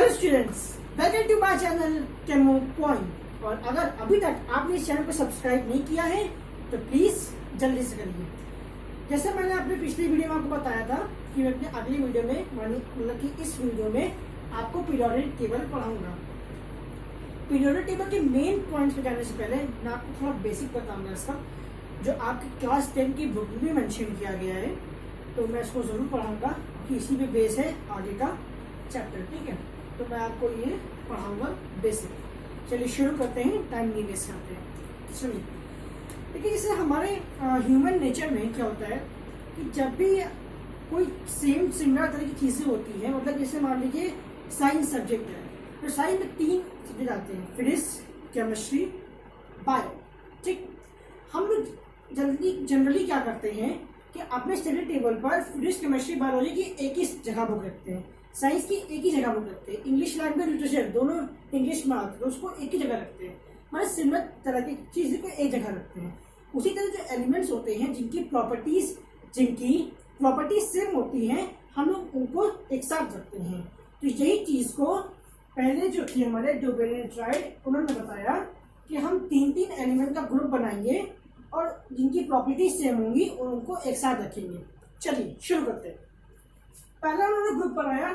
Hello students, welcome to my channel chemo point. और अगर अभी तक आपने इस चैनल को सब्सक्राइब नहीं किया है तो प्लीज जल्दी से करिए। जैसे मैंने अपने पिछली वीडियो में आपको बताया था कि मैं अपने अगली वीडियो में मतलब कि इस वीडियो में आपको पीरियोडिक टेबल पढ़ाऊंगा। पीरियोडिक टेबल के मेन पॉइंट्स पे जाने से पहले मैं आपको थोड़ा बेसिक बताऊंगा इसका, जो आपकी क्लास 10 की बुक में मेंशन किया गया है। तो मैं इसको जरूर पढ़ाऊंगा कि इसी पे बेस है आगे का चैप्टर। ठीक है, तो मैं आपको ये पढ़ाऊंगा बेसिक। चलिए शुरू करते हैं, टाइम नहीं वेस्ट करते हैं। सुनिए, देखिए जैसे हमारे ह्यूमन नेचर में क्या होता है कि जब भी कोई सेम सिमिलर तरह की चीजें होती हैं, मतलब जैसे मान लीजिए साइंस सब्जेक्ट है, तो साइंस में 3 सब्जेक्ट आते हैं, फिजिक्स, केमिस्ट्री, बायो। ठीक, हम लोग जनरली क्या करते हैं कि अपने स्टडी टेबल पर फिजिक्स, केमिस्ट्री, बायोलॉजी की एक ही जगह बुक रखते हैं, साइंस की एक ही जगह बुक रखते हैं, इंग्लिश लैंग्वेज लिटरेचर दोनों इंग्लिश में आते हैं, उसको एक ही जगह रखते हैं, मतलब सिमिलर तरह की चीजें को एक जगह रखते हैं। उसी तरह जो एलिमेंट्स होते हैं जिनकी प्रॉपर्टीज सेम होती हैं, हम लोग उनको एक साथ रखते हैं। तो यही चीज को पहले जो थे हमारे डोबेरेन उन्होंने बताया कि हम 3 एलिमेंट का ग्रुप बनाएंगे और जिनकी प्रॉपर्टीज सेम होंगी और उनको एक साथ रखेंगे। चलिए शुरू करते हैं। पहला उन्होंने ग्रुप बनाया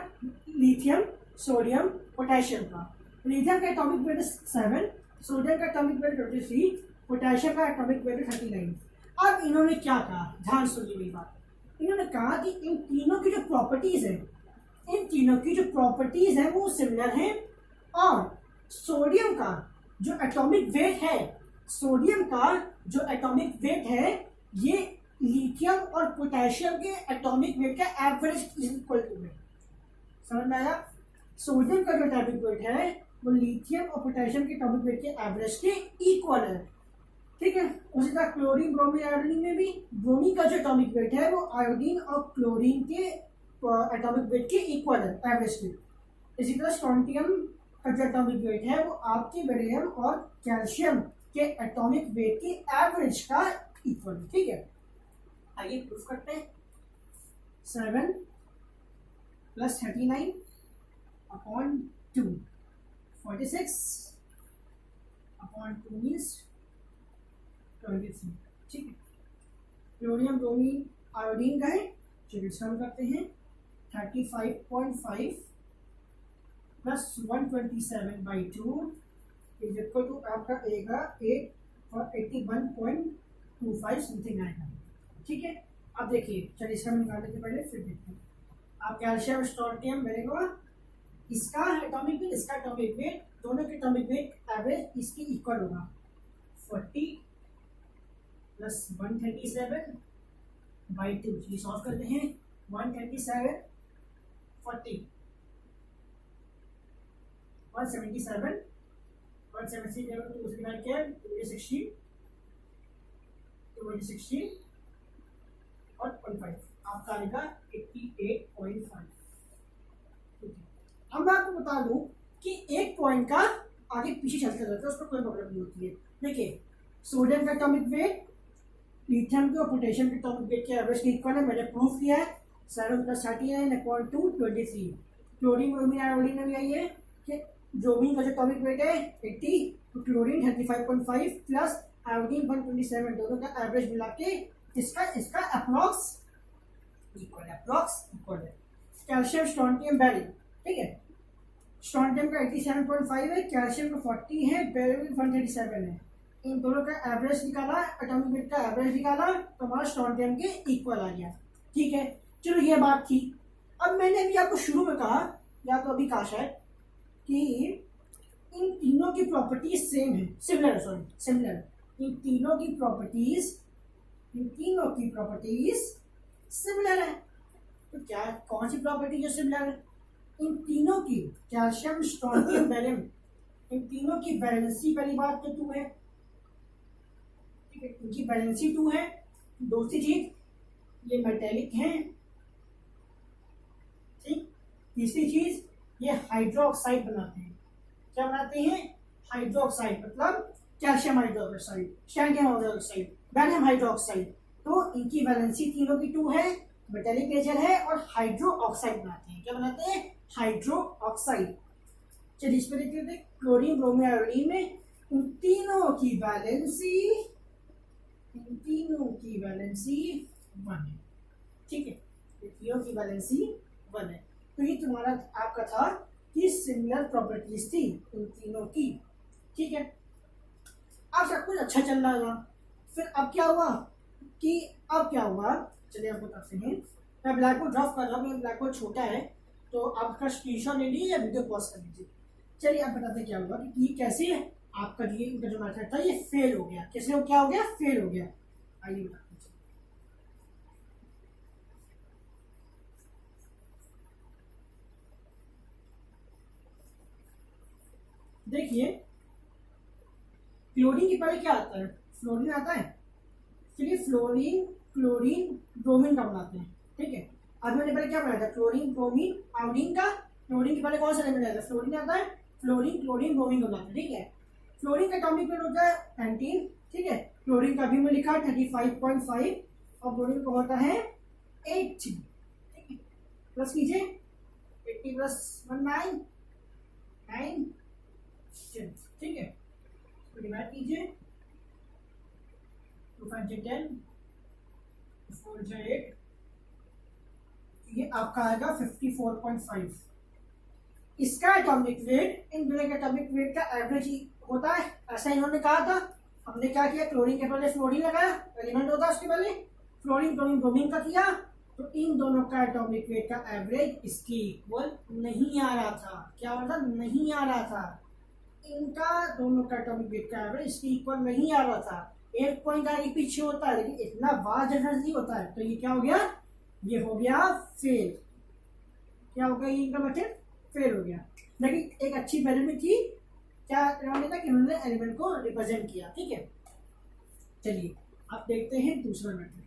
लिथियम, सोडियम, पोटेशियम का। लिथियम का एटॉमिक वेट 7, सोडियम का एटॉमिक वेट 23, पोटेशियम का एटॉमिक वेट 39। अब इन्होंने क्या कहा, ध्यान सुनिए मेरी बात। इन्होंने कहा कि इन तीनों की जो प्रॉपर्टीज है वो सिमिलर है, और सोडियम का जो एटॉमिक वेट है ये लिथियम और पोटेशियम के एटॉमिक वेट का एवरेज इक्वल टू है। समझ में आया? सोडियम का जो एटॉमिक वेट है वो लिथियम और पोटेशियम के एटॉमिक वेट के एवरेज के इक्वल है। ठीक है, उसी तरह क्लोरीन, ब्रोमीन, आयोडीन में भी ब्रोमीन का जो एटॉमिक वेट है वो आयोडीन और क्लोरीन के एटॉमिक वेट के इक्वल है, एवरेज के। इसी तरह स्ट्रोंटियम का जो एटॉमिक वेट है वो आपके बेरिलियम और कैल्शियम के एटॉमिक वेट के एवरेज का इक्वल है। ठीक है, आइए प्रूफ करते हैं। 7 + 39 अपॉन 2, 46 अपॉन 2 मीन्स 23। ठीक है, क्लोरीन, ब्रोमीन, आयोडीन का है, चलिए सॉल्व करते हैं। 35.5 + 127/2 इज इक्वल टू आपका आएगा 81.25 समथिंग आएगा। ठीक है, अब देखिए, चलिए इसका निकालने से पहले फिर देखते हैं। आप कैल्शियम, स्ट्रोंटियम मिलेगा, इसका एटॉमिक वेट, इसका एटॉमिक वेट, दोनों के एटॉमिक वेट एवरेज इसके इक्वल होगा। 40 + 137/2, चलिए सॉल्व करते हैं। 137, 40, 177, 170 2 से डिवाइड किया 260 और 0.5 आपका आएगा 88.5। अब मैं आपको बता दूं कि एक पॉइंट का आगे पीछे चलते रहता है, उसको कोई प्रॉब्लम नहीं होती है। देखिए, सोडियम का एटॉमिक वेट लिथियम के और पोटेशियम के एटॉमिक वेट के एवरेज के इक्वल है, मैंने प्रूफ किया है। 7 + 39/2 23। क्लोरीन, ब्रोमीन, आयोडीन में भी आई है कि ब्रोमीन का जो एटॉमिक वेट है 80, तो क्लोरीन 35.5 प्लस आयोडीन 127, दोनों का एवरेज मिला के इसका अप्रॉक्स इक्वल है। Calcium, strontium, beryllium. ठीक है, स्ट्रोंटियम का 87.5 है, कैल्शियम का 40 है, बेरिलियम 137 है। इन दोनों का एवरेज निकाला, एटॉमिक वेट का एवरेज निकाला, तो हमारा स्ट्रोंटियम के इक्वल आ गया। ठीक है, चलो ये बात थी। अब मैंने अभी आपको शुरू में कहा, या तो अभी कहा शायद, कि इन तीनों की प्रॉपर्टीज सेम है, सिमिलर। इन तीनों की प्रॉपर्टीज सिमिलर है। तो क्या कौन सी प्रॉपर्टी जो सिमिलर है? इन तीनों की, कैल्शियम, स्ट्रोंटियम, बेरिलियम, इन तीनों की वैलेंसी पहली बात तो 2 है। ठीक है, इनकी वैलेंसी 2 है। दूसरी चीज, ये मेटेलिक है। ठीक, तीसरी चीज, ये हाइड्रोक्साइड बनाते हैं। क्या बनाते हैं? हाइड्रोक्साइड, मतलब कैल्शियम हाइड्रोक्साइड, स्टैंडियम हाइड्रोक्साइड, बेरिलियम हाइड्रोक्साइड। तो इनकी वैलेंसी तीनों की 2 है, मेटेलिक नेचर है, और हाइड्रो ऑक्साइड बनाते हैं। क्या बनाते हैं? Hydro oxide. चलिए इस पर देखते हैं क्लोरीन ब्रोमीन आयोडीन में इन तीनों की वैलेंसी 1 है। ठीक है, ये तीनों की वैलेंसी 1 है। तो ये तुम्हारा आपका था कि सिमिलर प्रॉपर्टीज थी उन तीनों की। ठीक है, अब सब कुछ अच्छा चल रहा था। फिर अब क्या हुआ, चलिए आप बताते हैं। मैं ब्लैक बोर्ड ड्रॉप कर रहा हूँ, ब्लैक बोर्ड छोटा है तो आपका स्क्रीनशॉट ले लीजिए या वीडियो पॉज कर लीजिए। चलिए आप बताते हैं क्या हुआ कि ये कैसे आपका ये इनका जो मेथड था ये फेल हो गया। कैसे हो, क्या हो गया, फेल हो गया। आइए बताते हैं। देखिए क्लोरीन के पहले क्या आता है, फ्लोरीन आता है। चलिए फ्लोरीन क्लोरीन ब्रोमीन का बनाते हैं। ठीक है, अब मैंने पहले क्या बनाया था, क्लोरीन ब्रोमीन आयोडीन का। क्लोरीन के पहले कौन सा एलिमेंट आता है, फ्लोरीन आता है। फ्लोरीन क्लोरीन ब्रोमीन का बनाते हैं। ठीक है, फ्लोरीन का एटॉमिक वेट होता है 19। ठीक है, क्लोरीन का भी मैं लिखा 35.5 और ब्रोमीन का होता है 80। ठीक है, प्लस कीजिए 80 प्लस 19 9। ठीक है, डिवाइड कीजिए 2 5 10 4 8, ये आपका आएगा 54.5। इसका एटॉमिक वेट इन दोनों के एटॉमिक वेट का एवरेज होता है, ऐसा इन्होंने कहा था। हमने क्या किया, क्लोरीन के पहले फ्लोरीन लगाया, एलिमेंट होता है उसके पहले, फ्लोरीन क्लोरीन ब्रोमीन का किया, तो इन दोनों का एटॉमिक वेट का एवरेज इसके इक्वल नहीं आ रहा था। क्या हो रहा था, नहीं आ रहा था। इनका दोनों का एटॉमिक वेट का एवरेज इसके इक्वल नहीं आ रहा था। 1 पॉइंट आगे पीछे होता है, लेकिन इतना वास्ट डिफरेंस नहीं होता है। तो ये क्या हो गया, ये हो गया फेल। क्या हो गया, ये इनका मेथड फेल हो गया। लेकिन एक अच्छी वैल्यू में थी, क्या था कि इन्होंने एलिमेंट को रिप्रेजेंट किया। ठीक है, चलिए अब देखते हैं दूसरा मेथड।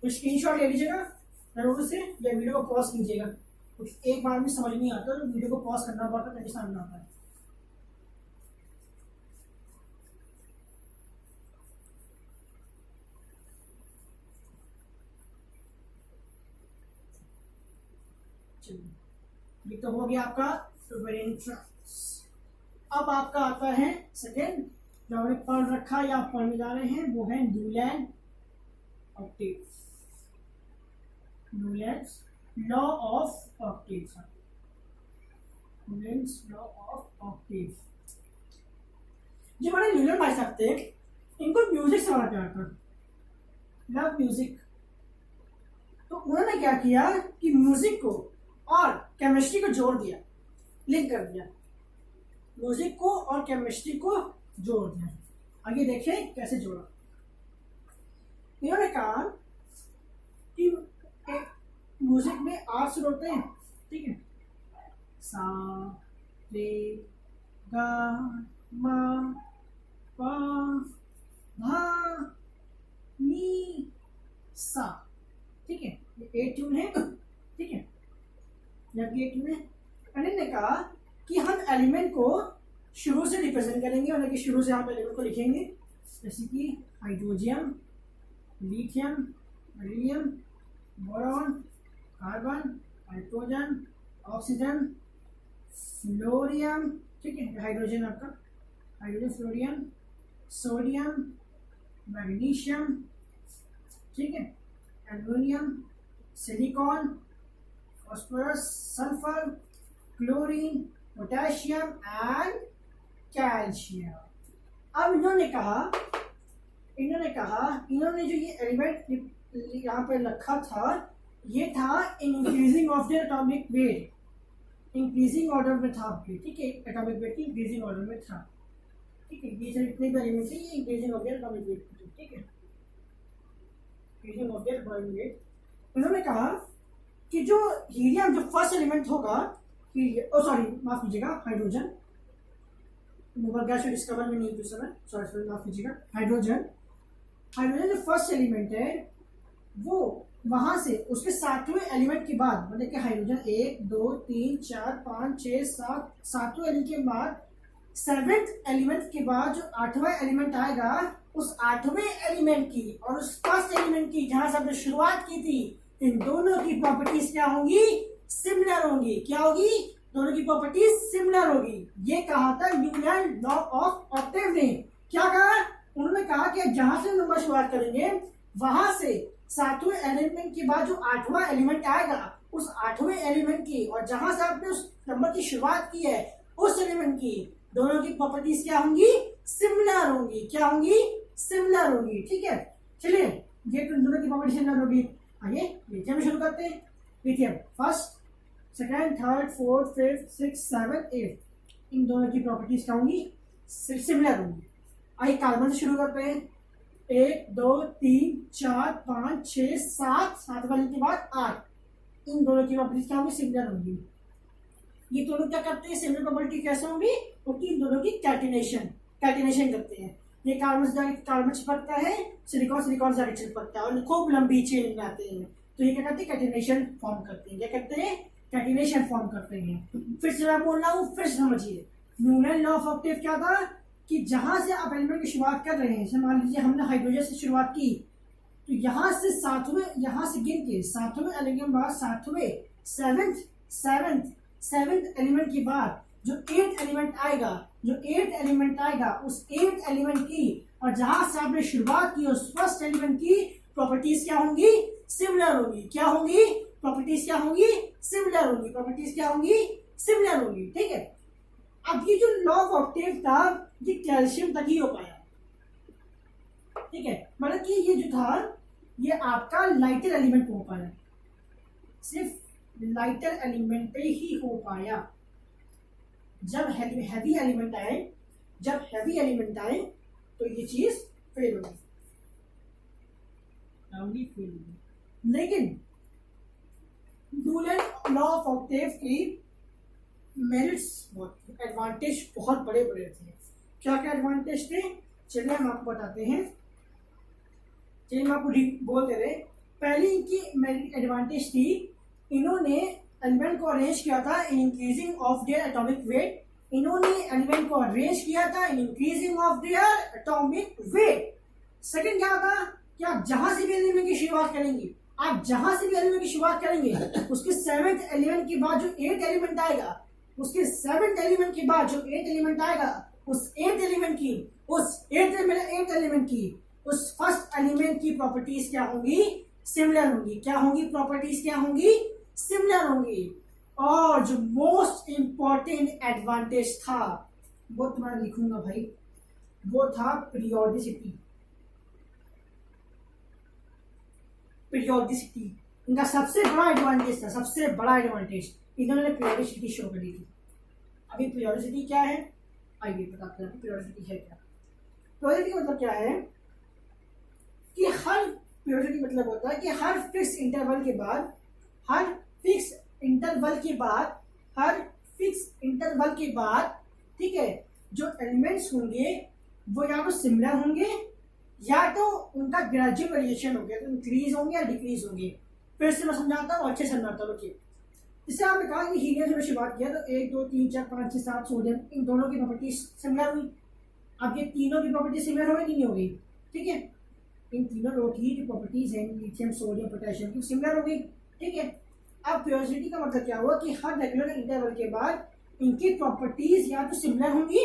तो स्क्रीनशॉट ले लीजिएगा जरूर से, या वीडियो को पॉज कीजिएगा। कुछ एक बार में समझ नहीं आता तो वीडियो को पॉज करना पड़ता है, तभी समझ आता है। ये तो हो गया आपका वेरिएंट्स। अब आपका आता है सेकेंड, जो हमने पढ़ रखा या पढ़ने जा रहे हैं, वो है Newland octave, Newlands law of octave, Newlands law of octave. जो हमारे न्यूलैंड पढ़ सकते हैं, इनको म्यूजिक से बड़ा प्यार था, लव म्यूजिक। तो उन्होंने क्या किया कि म्यूजिक को और केमिस्ट्री को जोड़ दिया, लिंक कर दिया, म्यूजिक को और केमिस्ट्री को जोड़ दिया। आगे देखें कैसे जोड़ा। इन्होंने कहा कि म्यूजिक में आठ सुर होते हैं। ठीक है, सा रे गा मा पा धा नी सा। ठीक है, ये 8 ट्यून है। ठीक है, जबकि एक में अनिल ने कहा कि हम एलिमेंट को शुरू से रिप्रेजेंट करेंगे, मतलब कि शुरू से आप एलिमेंट को लिखेंगे, जैसे कि hydrogen, lithium, beryllium, boron, carbon, nitrogen, oxygen, fluorine. ठीक है, हाइड्रोजन आपका, हाइड्रोजन, फ्लोरियम, सोडियम, मैग्नीशियम। ठीक है, aluminium, silicon, phosphorus, sulphur, chlorine, potassium and calcium. अब इन्होंने जो ये एलिमेंट यहाँ पे रखा था, ये था increasing of the atomic weight, increasing order में था। ठीक है, एटॉमिक वेट की इंक्रीजिंग ऑर्डर में था। ठीक है, ये जितने भी एलिमेंट थे ये increasing of the atomic weight. ठीक है, increasing of the atomic weight. इन्होंने कहा कि जो हीलियम जो फर्स्ट एलिमेंट होगा, माफ कीजिएगा, हाइड्रोजन, नोबेल गैस डिस्कवर में नहीं थी समय, सॉरी माफ कीजिएगा, हाइड्रोजन जो फर्स्ट एलिमेंट है वो वहां से उसके 7वें एलिमेंट के बाद, मतलब कि हाइड्रोजन 1 2 3 4 5 6 7 7वें एलिमेंट के बाद, 7th एलिमेंट के बाद जो 8वां एलिमेंट आएगा, उस 8वें एलिमेंट की और उस फर्स्ट एलिमेंट की जहां से हमने शुरुआत की थी, इन दोनों की प्रॉपर्टीज क्या होंगी, सिमिलर होंगी। क्या होगी, दोनों की प्रॉपर्टीज सिमिलर होगी। ये कहा था न्यूलैंड लॉ ऑफ ऑक्टेव ने। क्या कहा, उन्होंने कहा कि जहां से नंबर शुरुआत करेंगे वहां से 7वें एलिमेंट के बाद जो 8वां एलिमेंट आएगा उस 8वें एलिमेंट की, और जहां से आपने उस नंबर की शुरुआत की है उस एलिमेंट की, दोनों की प्रॉपर्टीज क्या होंगी, सिमिलर होंगी। क्या होंगी, सिमिलर होंगी। ठीक है, चलिए ये तो दोनों की प्रॉपर्टी सिमिलर होगी। आइए देखिए, हम शुरू करते हैं। देखिए first, second, third, fourth, fifth, six, seven, eight, इन दोनों की प्रॉपर्टीज क्या होंगी, सिमिलर होंगी। आइए कार्बन से शुरू करते हैं। 1 2 3 4 5 6 7, 7 वाले के बाद 8, इन दोनों की प्रॉपर्टीज क्या होंगी, सिमिलर होंगी। ये दोनों क्या करते हैं, सिमिलर प्रॉपर्टी कैसे होंगी, क्योंकि इन दोनों की कैटिनेशन करते हैं। ये कार्बन से कार्बन चिपकता है, सिलिकॉन से जाके चिपकता है और खूब लंबी चेन में आते हैं, तो ये क्या करते हैं, कैटिनेशन फॉर्म करते हैं। क्या करते हैं, कैटिनेशन फॉर्म करते हैं। फिर से मैं बोल रहा हूँ, फिर समझिए। न्यूलैंड लॉ ऑफ ऑक्टेव क्या था कि जहां से आप एलिमेंट की शुरुआत कर रहे हैं, जैसे मान लीजिए हमने हाइड्रोजन से शुरुआत की, तो यहाँ से 7वें, यहाँ से गिन के 7वें एलिमेंट के बाद 7वें सेवेंथ एलिमेंट के बाद जो 8th एलिमेंट आएगा उस 8th एलिमेंट की, और जहां से आपने शुरुआत की उस फर्स्ट एलिमेंट की प्रॉपर्टीज क्या होंगी, सिमिलर होंगी। क्या होंगी, प्रॉपर्टीज क्या होंगी, सिमिलर होंगी। प्रॉपर्टीज क्या होंगी, सिमिलर होंगी। ठीक है, अब ये जो लॉ ऑफ ऑक्टेव था ये कैल्शियम तक ही हो पाया। ठीक है, मतलब कि ये जो था ये आपका लाइटर एलिमेंट हो पाया, सिर्फ लाइटर एलिमेंट पे ही हो पाया। जब हैवी एलिमेंट आए तो ये चीज फेल होगी, लेकिन न्यूलैंड लॉ ऑफ ऑक्टेव की मेरिट्स, एडवांटेज बहुत बड़े बड़े थे। क्या क्या एडवांटेज थे, चलिए हम आपको बताते हैं। चलिए मैं आपको बोल दे रहे। पहली इनकी एडवांटेज थी, इन्होंने एलिमेंट को अरेंज किया था in increasing of their atomic weight. इन्होंने एलिमेंट को अरेंज किया था in increasing of their atomic weight. Second क्या था, कि आप जहां से भी एलिमेंट की शुरुआत करेंगे, उसके 7th एलिमेंट के बाद जो 8th एलिमेंट आएगा, उस 8th एलिमेंट की उस फर्स्ट एलिमेंट की प्रॉपर्टीज क्या होंगी, सिमिलर होंगी। क्या होंगी, प्रॉपर्टीज क्या होंगी, सिमिलर होंगी। और जो मोस्ट इंपॉर्टेंट एडवांटेज था वो तुम्हारा लिखूंगा भाई, वो था पीरियोडिसिटी। इनका सबसे बड़ा एडवांटेज इन्होंने पीरियोडिसिटी शो करी थी। अभी पीरियोडिसिटी क्या है, आइए बताते हैं पीरियोडिसिटी है क्या। पीरियोडिसिटी मतलब क्या है कि पीरियोडिसिटी मतलब होता है कि हर फिक्स इंटरवल के बाद ठीक है, जो एलिमेंट्स होंगे वो या तो सिमिलर होंगे या तो उनका ग्रेजुअल वेरिएशन होगा, तो इंक्रीज होंगे या डिक्रीज होंगे। फिर से मैं समझाता हूँ, अच्छे समझाता हूँ। जैसे आपने कहा कि हीलियम से शुरुआत किया तो 1 2 3 4 5 6 7 सोडियम, इन दोनों की प्रॉपर्टीज सिमिलर हुई। अब ये तीनों की प्रॉपर्टी सिमिलर हो गई, नहीं हो गई। ठीक है, इन तीनों रो की जो प्रॉपर्टीज हैं लिथियम, सोडियम, पोटेशियम की सिमिलर हो गई। ठीक है, अब पीरियोडिसिटी का मतलब क्या हुआ कि हर रेगुलर इंटरवल के बाद इनकी प्रॉपर्टीज या तो सिमिलर होंगी,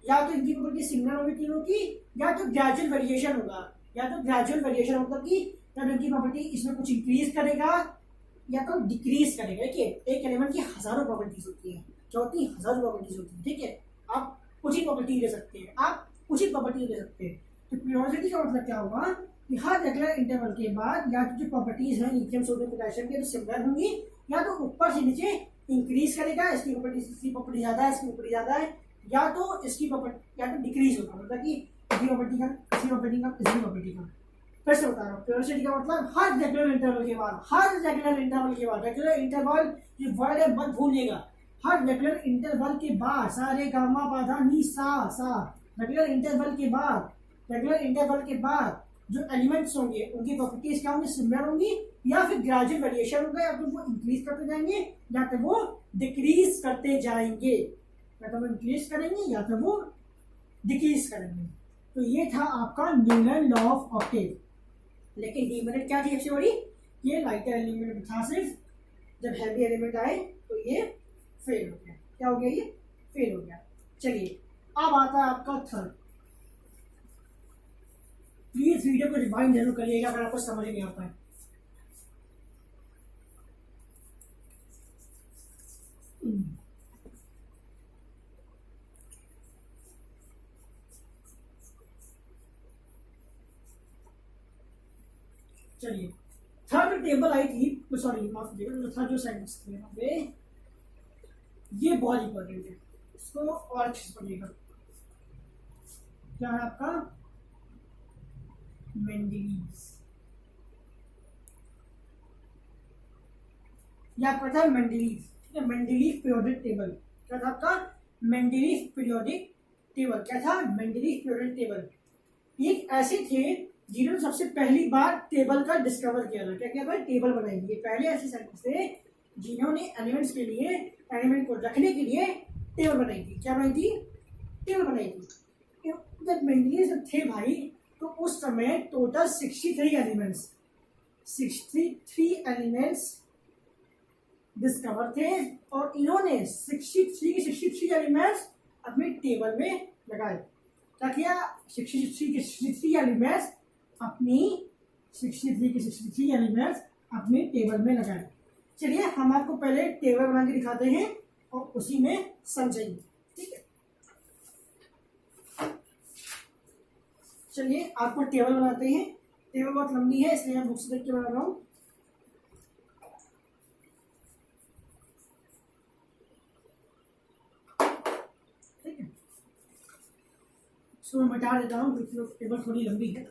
या तो इनकी प्रॉपर्टी सिमिलर होगी तीनों की, या तो ग्रेजुअल वेरिएशन होगा। मतलब कि या तो इनकी प्रॉपर्टी इसमें कुछ इंक्रीज करेगा या तो डिक्रीज करेगा। देखिए, एक एलिमेंट की हजारों प्रॉपर्टीज होती है, 34,000 प्रॉपर्टीज होती है। ठीक है, आप कुछ ही प्रॉपर्टी ले सकते हैं, तो पीरियोडिसिटी का मतलब क्या होगा कि हर रेगुलर इंटरवल के बाद या तो जो प्रॉपर्टीज हैं लिथियम, सोडियम, पोटेशियम की तो सिमिलर होंगी, या तो ऊपर से नीचे इंक्रीज करेगा, इसकी प्रॉपर्टी ज्यादा है, इसकी प्रॉपर्टी ज्यादा है, या तो इसकी प्रॉपर्टी या तो डिक्रीज होगा, मतलब कि इसी प्रॉपर्टी का। फिर से बता रहा हूँ, पीरियोडिसिटी का मतलब हर रेगुलर इंटरवल के बाद रेगुलर इंटरवल, ये वर्ड है मत भूलिएगा, हर रेगुलर इंटरवल के बाद, सारे गामा पाधा नी सा, रेगुलर इंटरवल के बाद जो एलिमेंट्स होंगे उनकी प्रॉपर्टीज क्या होंगी, सिमिलर होंगी, या फिर ग्रेजुअल वेरिएशन होगा, या तो वो इंक्रीज करते जाएंगे या तो वो डिक्रीज करते जाएंगे, या तो वो इंक्रीज करेंगे या तो वो डिक्रीज करेंगे। तो ये था आपका न्यूलैंड लॉ ऑफ ऑक्टेव। लेकिन डीमेरिट क्या थी सबसे बड़ी, ये लाइटर एलिमेंट था सिर्फ, जब हैवी एलिमेंट आए तो ये फेल हो गया। क्या हो गया? ये फेल हो गया। चलिए अब आता है आपका थर्ड। प्लीज वीडियो को रिवाइंड जरूर करिएगा अगर आपको समझ नहीं आता है। चलिए थर्ड टेबल आई थी, सॉरी माफ कीजिएगा, थर्ड जो सेंटेंस थे यहाँ पे, ये बहुत इंपॉर्टेंट है, इसको और अच्छे से पढ़िएगा। क्या है आपका? मेंडलीव्स, या पता है मेंडलीव, ठीक है, मेंडलीव पीरियोडिक टेबल। क्या था आपका? Mendeleev periodic table. क्या था? Mendeleev periodic table. एक ऐसे थे जिन्होंने सबसे पहली बार टेबल का डिस्कवर किया था। क्या किया था? टेबल बनाई। ये पहले ऐसे साइंटिस्ट थे जिन्होंने एलिमेंट्स के लिए, एलिमेंट को रखने के लिए टेबल बनाई थी। क्या बनाई थी? टेबल बनाई थी। जब मेंडलीव थे भाई, तो उस समय टोटल 63 एलिमेंट्स, 63 एलिमेंट्स डिस्कवर थे, और इन्होंने 63 के 63 एलिमेंट्स अपने टेबल में लगाए। क्या किया? 63 के 63 एलिमेंट्स अपनी 63 के 63 एलिमेंट्स अपने टेबल में लगाए। चलिए हम आपको पहले टेबल बना के दिखाते हैं और उसी में समझेंगे, ठीक है। चलिए आपको टेबल बनाते हैं। टेबल बहुत लंबी है इसलिए मैं बुक से देख के बना रहा हूँ। ठीक है, इसको मैं मिटा देता हूँ क्योंकि टेबल थोड़ी लंबी है।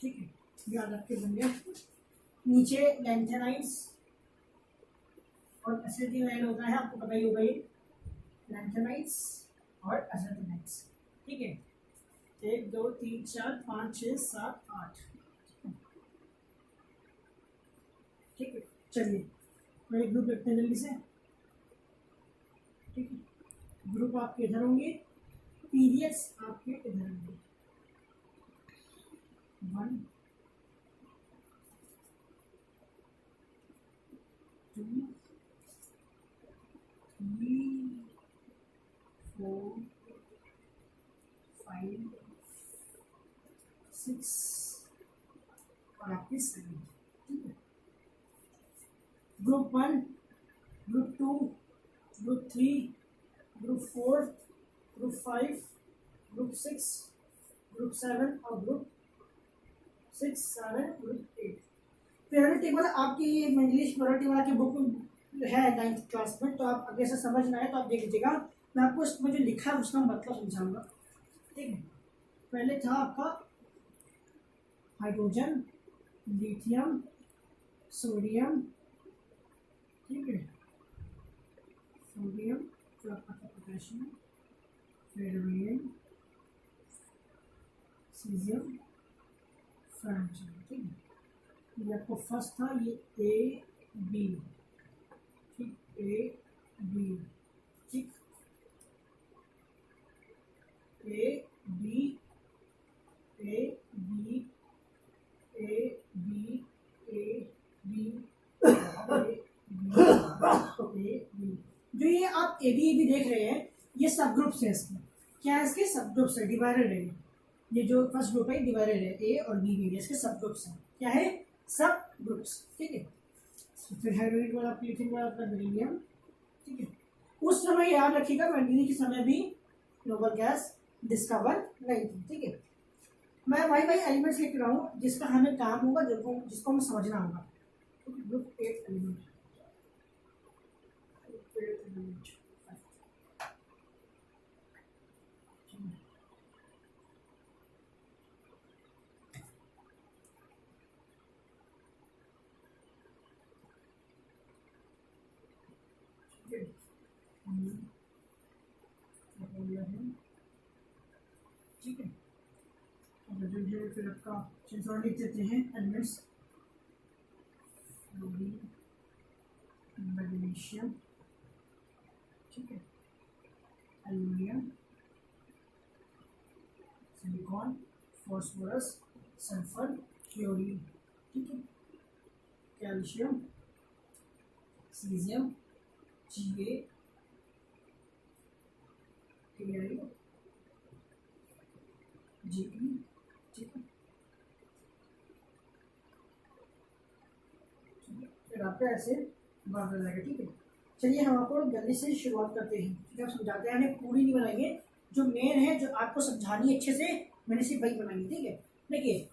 ठीक है, याद रख के बन गया। नीचे लैंथेनाइड्स और एसिटिलाइड होता है, आपको पता ही होगा ये, लैंथेनाइड्स और एसिटिलाइड्स। ठीक है, 1 2 3 4 5 6 7 8। ठीक है, चलिए मैं एक ग्रुप लिखते हैं जल्दी से। ठीक है, ग्रुप आपके इधर होंगे, पीरियड्स आपके इधर होंगे। 1 2 3 4 5 6 और आपके 7। ठीक है, group 1, group 2, group 3, group 4, group 5, group 6, group 7 और ग्रुप 6 7 ग्रुप 8। पीरियोडिक टेबल आपकी इंग्लिश पीरियोडिक टेबल की बुक है 9th क्लास में, तो आप अगर से समझना है तो आप देख लीजिएगा। मैं आपको इसमें जो लिखा है उसका मतलब समझाऊंगा। ठीक है, पहले था आपका हाइड्रोजन, लिथियम, सोडियम। ठीक है, सोडियम, फिर आपका पोटेशियम, फेरियम, सीजियम, फ्रांजियम। ठीक है, ये आपको फर्स्ट था, ये ए बी। ठीक, ए बी। ठीक, A B A B A B A B जो ये आप ए बी देख रहे हैं, ये सब ग्रुप्स हैं इसके। क्या है? इसके सब ग्रुप्स है, डिवाइडेड है। ये जो फर्स्ट ग्रुप है डिवाइडेड है, ए और बी में, इसके सब ग्रुप्स हैं। क्या है? सब ग्रुप्स। ठीक है, फिर हाइड्रोजन वाला, लिथियम वाला, आपका बेरिलियम। ठीक है, उस समय याद रखिएगा मैंगनीज के समय भी नोबल गैस डिस्कवर नहीं थी। ठीक है, मैं वही एलिमेंट्स लिख रहा हूँ जिसका हमें काम होगा, जिसको हमें समझना होगा। ग्रुप 8 एलिमेंट, ठीक है, जो फिर आपका चिंतन लिख देते हैं एलिमेंट्स, मैग्नीशियम, ठीक है, aluminium, silicon, phosphorus, sulphur, chlorine, ठीक है, calcium, caesium, Ga, Ti, Ge, ठीक है। फिर आपका ऐसे बात हो जाएगा, ठीक है। चलिए हम आपको जल्दी से शुरुआत करते हैं, ठीक है। आप समझाते हैं, हमें पूरी नहीं बनाएंगे, जो मेन है जो आपको समझानी अच्छे से, मैंने सिर्फ वही बनाई, ठीक है। देखिए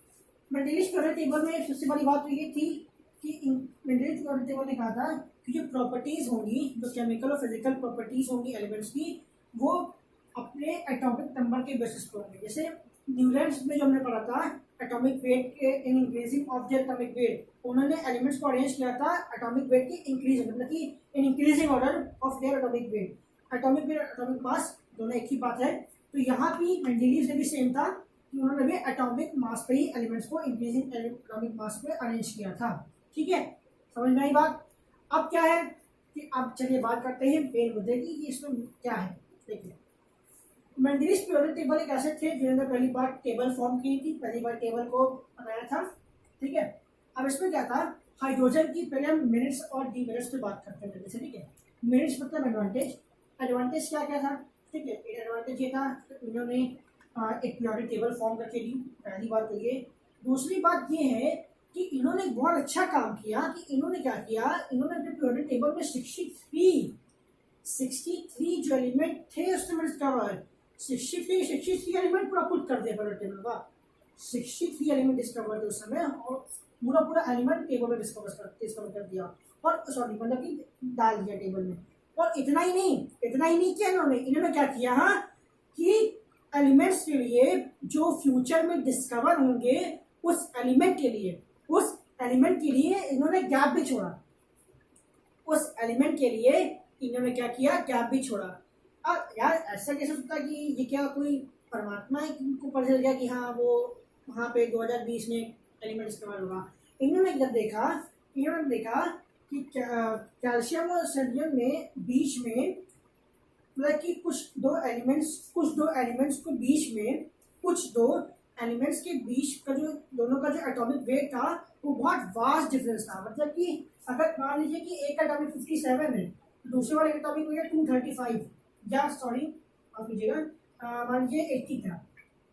मेंडलीव पीरियोडिक टेबल में सबसे बड़ी बात तो ये थी कि मेंडलीव पीरियोडिक टेबल ने कहा था कि जो प्रॉपर्टीज होंगी, जो केमिकल और फिजिकल प्रॉपर्टीज होंगी एलिमेंट्स की, वो अपने एटॉमिक नंबर के बेसिस पर होंगे। जैसे न्यूलैंड्स में जो हमने पढ़ा था एटॉमिक वेट के in increasing of the atomic weight, उन्होंने एलिमेंट्स को अरेंज किया था एटॉमिक वेट के इंक्रीज, मतलब कि in increasing order of their atomic weight. Atomic weight atomic mass दोनों एक ही बात है। तो यहाँ भी मेंडलीव से भी सेम था कि उन्होंने भी एटॉमिक मास पे ही एलिमेंट्स को इंक्रीजिंग एटॉमिक मास पे अरेंज किया था, ठीक है। समझ में आई बात। अब क्या है कि अब चलिए बात करते हैं मेन मुद्दे की कि इसमें क्या है। देखिए मेंडलीव पीरियोडिक टेबल एक ऐसे थे जिन्होंने पहली बार टेबल फॉर्म की थी, पहली बार टेबल को बनाया था, ठीक है। अब इसमें क्या था, हाइड्रोजन की पहले हम मिनट्स और डीमेरिट्स पे बात करते हैं जैसे, ठीक है। मिनट्स मतलब एडवांटेज, एडवांटेज क्या क्या था, ठीक है। एडवांटेज ये था तो इन्होंने एक पीरियोडिक टेबल फॉर्म करके दी, पहली बात तो ये। दूसरी बात ये है कि इन्होंने बहुत अच्छा काम किया कि इन्होंने क्या किया, इन्होंने अपने पीरियोडिक टेबल में 63 जो एलिमेंट थे उसमें डिस्कवर 63 एलिमेंट पूरा पुट कर दिया पीरियोडिक टेबल का। 63 एलिमेंट डिस्कवर थे उस समय, और पूरा एलिमेंट टेबल में डिस्कवर कर दिया, और सॉरी मतलब कि डाल दिया टेबल में। और इतना ही नहीं किया इन्होंने क्या किया, हाँ, कि एलिमेंट्स के लिए जो फ्यूचर में डिस्कवर होंगे उस एलिमेंट के लिए इन्होंने गैप भी छोड़ा। उस एलिमेंट के लिए इन्होंने क्या किया, गैप भी छोड़ा। अब यार ऐसा कैसे होता कि ये क्या कोई परमात्मा है कि उनको पता चल गया कि हाँ वो वहाँ पे 2020 में एलिमेंट डिस्कवर होगा। इन्होंने जब देखा कि कैल्शियम और सोडियम में बीच में मतलब कि कुछ दो एलिमेंट्स के बीच में कुछ दो एलिमेंट्स के बीच का जो दोनों का जो एटॉमिक वेट था वो बहुत वास्ट डिफरेंस था। मतलब कि अगर मान लीजिए कि एक एटॉमिक 57 है, दूसरे वाले एटॉमिक वेट 235 या सॉरी आप लीजिएगा मान लीजिए 80 था,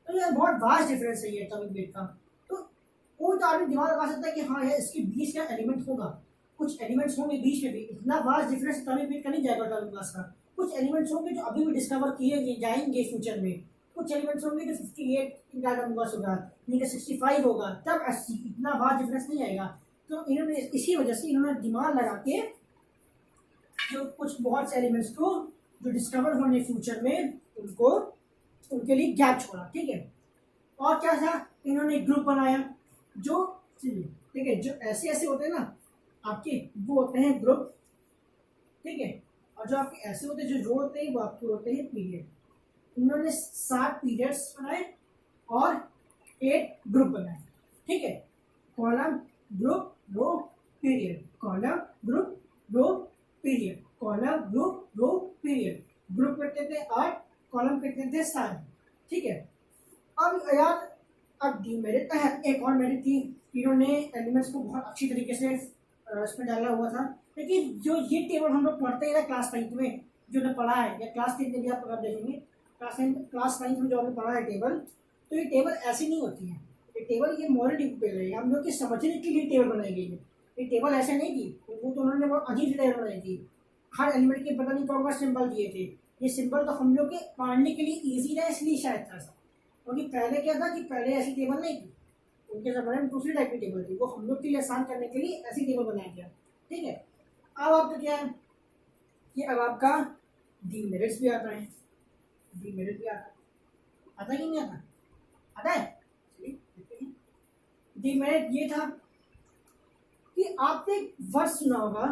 तो ये बहुत वास्ट डिफरेंस है ये एटॉमिक वेट का। तो कोई तो आदमी दिमाग लगा सकता है कि हाँ यार इसके बीच का एलिमेंट होगा, कुछ एलिमेंट्स होंगे बीच में भी, इतना वास्ट डिफरेंस एटॉमिक वेट का नहीं जाएगा एटॉमिक मास का। कुछ एलिमेंट्स होंगे जो अभी भी डिस्कवर किए जाएंगे फ्यूचर में, कुछ एलिमेंट्स होंगे जो 58 इनका एटॉमिक मास होगा, इनका 65 होगा, तब 80, इतना वास्ट डिफरेंस नहीं आएगा। तो इन्होंने इसी वजह से इन्होंने दिमाग लगा के जो कुछ बहुत से एलिमेंट्स को जो डिस्कवर होने फ्यूचर में उनको उनके लिए गैप छोड़ा, ठीक है। और क्या था, इन्होंने एक ग्रुप बनाया जो ठीक है, जो ऐसे होते हैं ना आपके, वो होते हैं ग्रुप, ठीक है। और जो आपके ऐसे होते हैं जो रो होते हैं वो आपके होते हैं पीरियड। इन्होंने 7 पीरियड्स बनाए और 8 ग्रुप बनाए, ठीक है। कॉलम ग्रुप रो पीरियड, कॉलम ग्रुप रो पीरियड, कॉलम ग्रुप रो पीरियड। ग्रुप करते थे 8, कॉलम करते थे 7, ठीक है। अब यार अब डीमेरिट एक और मेरिट थी, इन्होंने एलिमेंट्स को बहुत अच्छी तरीके से इसमें डाला हुआ था। लेकिन जो ये टेबल हम लोग पढ़ते हैं ना क्लास 9 में, जो ने पढ़ा है, या क्लास 3 में भी आप अगर देखेंगे क्लास 9 में जो हमने पढ़ा है टेबल, तो ये टेबल ऐसी नहीं होती है। ये टेबल ये मॉडल टेबल है, हम लोग की समझने के लिए टेबल बनाई गई है। ये टेबल ऐसे नहीं थी, वो तो उन्होंने बहुत अजीब टेबल बनाई थी, हर एलिमेंट के पता नहीं कौन सा सिंबल दिए थे। ये सिंबल तो हम लोग के पढ़ने के लिए ईजी था, इसलिए शायद था, क्योंकि पहले क्या था कि पहले ऐसी टेबल नहीं थी, उनके ज़माने में दूसरी टाइप की टेबल थी, वो हम लोग के लिए आसान करने के लिए ऐसी टेबल बनाया गया, ठीक है। अब आपका क्या है कि अब आपका डीमेरिट्स भी आता है, डीमेरिट भी आता है, आता कि नहीं आता? आता है? चलिए देखते हैं। डिमेरिट ये था कि आपने एक वर्ड सुना होगा,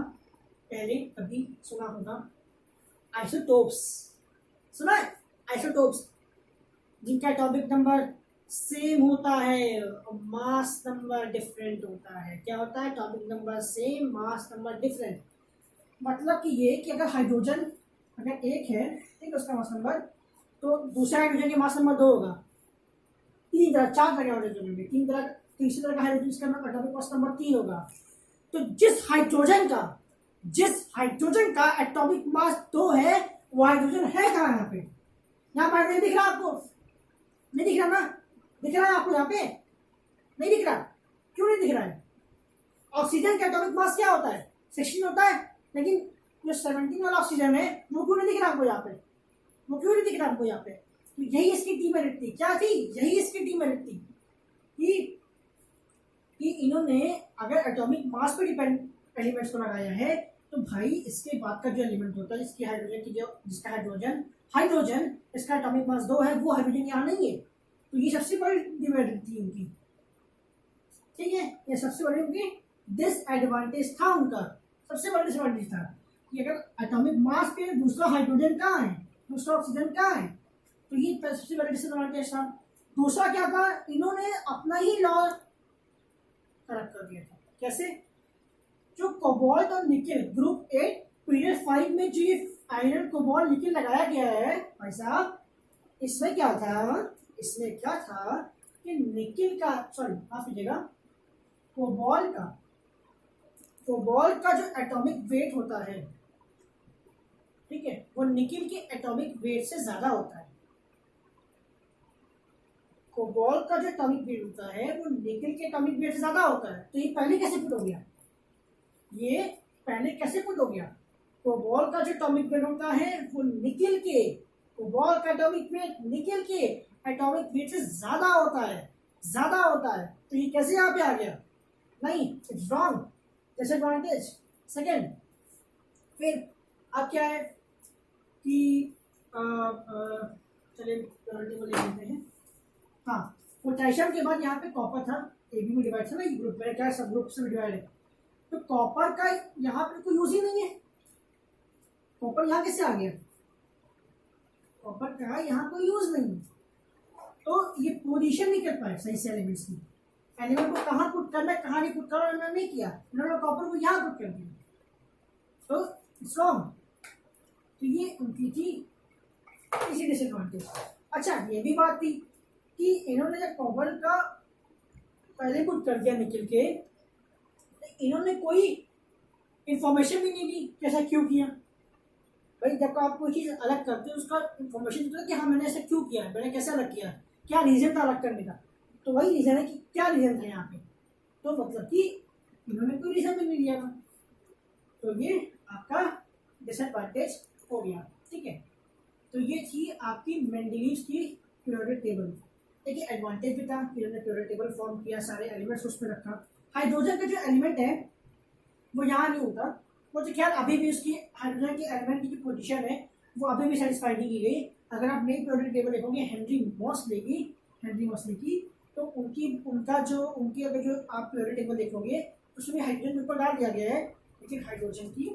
पहले कभी सुना होगा, आइसोटोप्स। सुना है? आइसोटोप्स जिनका एटॉमिक नंबर सेम होता है और मास नंबर डिफरेंट होता है। क्या होता है? Atomic number same, mass number different. मतलब कि ये कि अगर हाइड्रोजन अगर एक है, ठीक है, उसका मास नंबर, तो दूसरे हाइड्रोजन के मास नंबर 2 होगा। तीन तरह, चार तरह के हाइड्रोजन होंगे, तीन तरह, तीसरी तरह का हाइड्रोजन जिसका एटॉमिक मास नंबर 3 होगा। तो जिस हाइड्रोजन का एटॉमिक मास 2 है, वो हाइड्रोजन है कहाँ यहाँ पे? यहाँ पर नहीं दिख रहा आपको? नहीं दिख रहा ना? दिख रहा है आपको यहाँ पे? नहीं दिख रहा? क्यों नहीं दिख रहा है? ऑक्सीजन का एटॉमिक मास क्या होता है? 16 होता है, लेकिन जो 17 वाला ऑक्सीजन है वो क्यों नहीं दिख रहा आपको यहाँ पे? वो क्यों नहीं दिख रहा आपको यहाँ पे? तो यही इसकी डीमेरिट थी। क्या थी? यही इसकी डीमेरिट थी कि इन्होंने अगर एटॉमिक मास पे डिपेंड एलिमेंट्स को लगाया है, तो भाई इसके बाद का जो एलिमेंट होता है, जिसकी हाइड्रोजन की जो जिसका हाइड्रोजन इसका एटॉमिक मास 2 है, वो हाइड्रोजन यहाँ नहीं है। तो ये सबसे बड़ी डिमेरिट थी उनकी, ठीक है, ये सबसे बड़ी उनकी डिसएडवांटेज था उनका। सबसे बड़ा डिसएडवांटेज था कि अगर एटॉमिक मास पे दूसरा हाइड्रोजन कहाँ है, दूसरा ऑक्सीजन कहाँ है, तो ये सबसे बड़ा डिसएडवांटेज था। दूसरा क्या था? इन्होंने अपना ही लॉ खराब कर दिया था। कैसे? जो कोबाल्ट और निकेल ग्रुप 8 पीरियड 5 में जो ये आयरन कोबाल्ट निकेल लगाया गया है भाई साहब, इसमें क्या था कि निकेल का, सॉरी माफ कीजिएगा, कोबाल्ट का जो एटॉमिक वेट होता है, ठीक है, वो निकेल के एटॉमिक वेट से ज्यादा होता है। कोबाल्ट का जो एटॉमिक वेट होता है वो निकेल के एटॉमिक वेट से ज्यादा होता है। तो ये पहले कैसे पुट हो गया? कोबाल्ट का जो एटॉमिक वेट होता है वो निकेल के, कोबाल्ट का एटॉमिक वेट निकेल के एटॉमिक वेट से ज्यादा होता है। तो ये कैसे यहाँ पे आ गया? नहीं, इट्स रॉन्ग, डिसएडवांटेज। सेकेंड, फिर अब क्या है कि चलिए टेबल ले लेते हैं। हाँ, पोटेशियम के बाद यहाँ पे कॉपर था, एबी में डिवाइड था ना, ग्रुप में क्या सब ग्रुप से डिवाइड है। तो कॉपर का यहाँ पे कोई यूज ही नहीं है। कॉपर यहाँ कैसे आ गया? कॉपर का यहाँ कोई यूज नहीं है। तो ये पोजीशन नहीं कर पाए सही से एलिमेंट्स की। एलिमेंट को कहाँ पुट करना है, कहाँ नहीं पुट करना, इन्होंने नहीं किया। इन्होंने कॉपर को यहाँ पुट कर दिया, तो इट्स रॉन्ग। तो ये उनकी थी इसी डिसएडवांटेज। अच्छा, ये भी बात थी कि इन्होंने जब कॉपर का पहले पुट कर दिया निकल के, तो इन्होंने कोई इंफॉर्मेशन भी नहीं दी कैसा क्यों किया। भाई जब आप कोई चीज़ अलग करते हो उसका इंफॉर्मेशन देते हो कि हाँ मैंने ऐसा क्यों किया है, मैंने कैसे अलग किया, क्या रीज़न था अलग करने का। तो वही रीज़न है कि क्या रीज़न था यहाँ पे। तो मतलब कि इन्होंने कोई रीज़न भी नहीं दिया था, तो ये आपका डिसएडवांटेज हो गया, ठीक है। तो ये थी आपकी मेंडलीव्स की पीरियोडिक टेबल। देखिए एडवांटेज भी था कि इन्होंने पीरियोडिक टेबल फॉर्म किया, सारे एलिमेंट्स उसमें रखा। हाइड्रोजन का जो एलिमेंट है वो यहाँ नहीं होता, वो तो खैर अभी भी उसकी हाइड्रोजन के एलिमेंट की जो पोजीशन है वो अभी भी सेटिस्फाई नहीं की गई। अगर आप नई पीरियोडिक टेबल देखोगे हेनरी मॉसले की, तो उनकी अगर जो आप पीरियोडिक टेबल देखोगे उसमें हाइड्रोजन ऊपर डाल दिया गया है, लेकिन हाइड्रोजन की